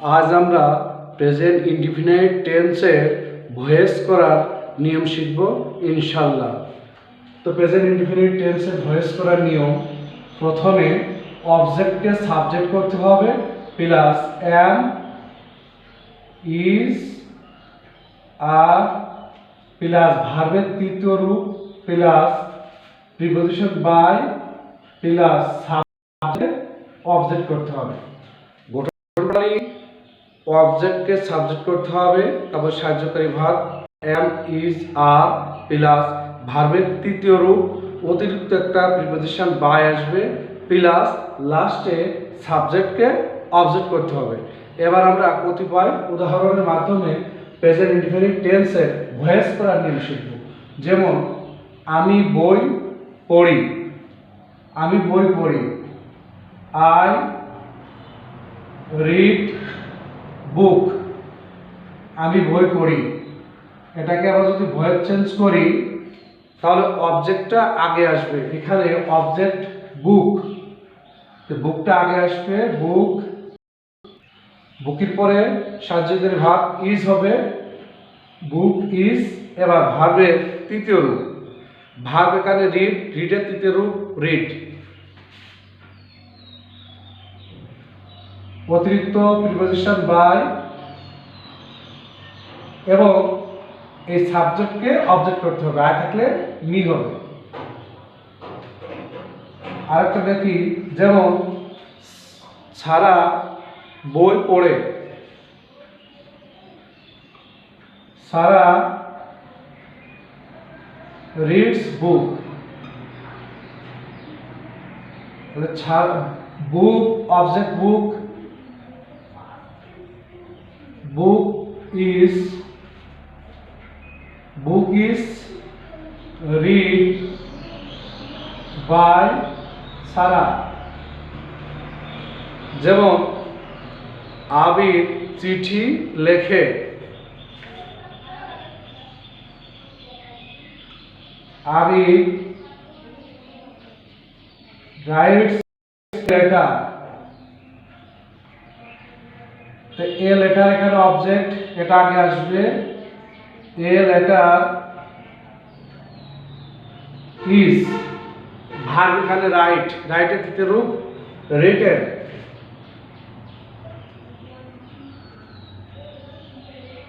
আজ আমরা present indefinite টেন্সের ভয়েস করার নিয়ম শিখব ইনশাল্লাহ। তো প্রেজেন্ট ইনডিফিনাইট টেন্সের ভয়েস করার নিয়ম, প্রথমে অবজেক্টকে সাবজেক্ট করতে হবে plus am, is, are plus ভার্বের তৃতীয় রূপ plus preposition by plus subject object করতে হবে। গঠনপ্রণালী অবজেক্টকে সাবজেক্ট করতে হবে, তারপর সাহায্যকারী verb am, is, are plus ভার্বের তৃতীয় রূপ অতিরিক্ত একটা প্রিপোজিশন বাই আসবে প্লাস লাস্টে সাবজেক্টকে অবজেক্ট করতে হবে। এবার আমরা কতিপয় উদাহরণের মাধ্যমে প্রেজেন্ট ইনডিফিনিট টেন্সের ভয়েস করার নিয়ম শিখব। যেমন আমি বই পড়ি, আমি বই পড়ি, আই রিড বুক, আমি বই পড়ি। এটাকে আবার যদি ভয়েস চেঞ্জ করি তাহলে অবজেক্টটা আগে আসবে, এখানে অবজেক্ট বুক, বুকটা আগে আসবে, বুক, বুকের পরে সাহায্যকারী ভার্ব ইজ হবে, বুক ইজ। এবার ভার্বের তৃতীয় রূপ, ভার্ব এখানে রিড, রিডের তৃতীয় রূপ রিড। অতিরিক্ত প্রিপোজিশন বাই এবং এই সাবজেক্টকে অবজেক্ট করতে হবে, আয় থাকলে মি হবে। আরেকটা দেখি, যেমন সারা বই পড়ে, Sara reads book, book object book, book is read by Sara. যেমন আবির চিঠি লেখে, আবির রাইটস লেটার। তো এ লেটার এখানে অবজেক্ট, এটা আগে আসবে, এ লেটার ইজ, ভার্ব এখানে রাইট, রাইটের তৃতীয় রূপ রিটেন।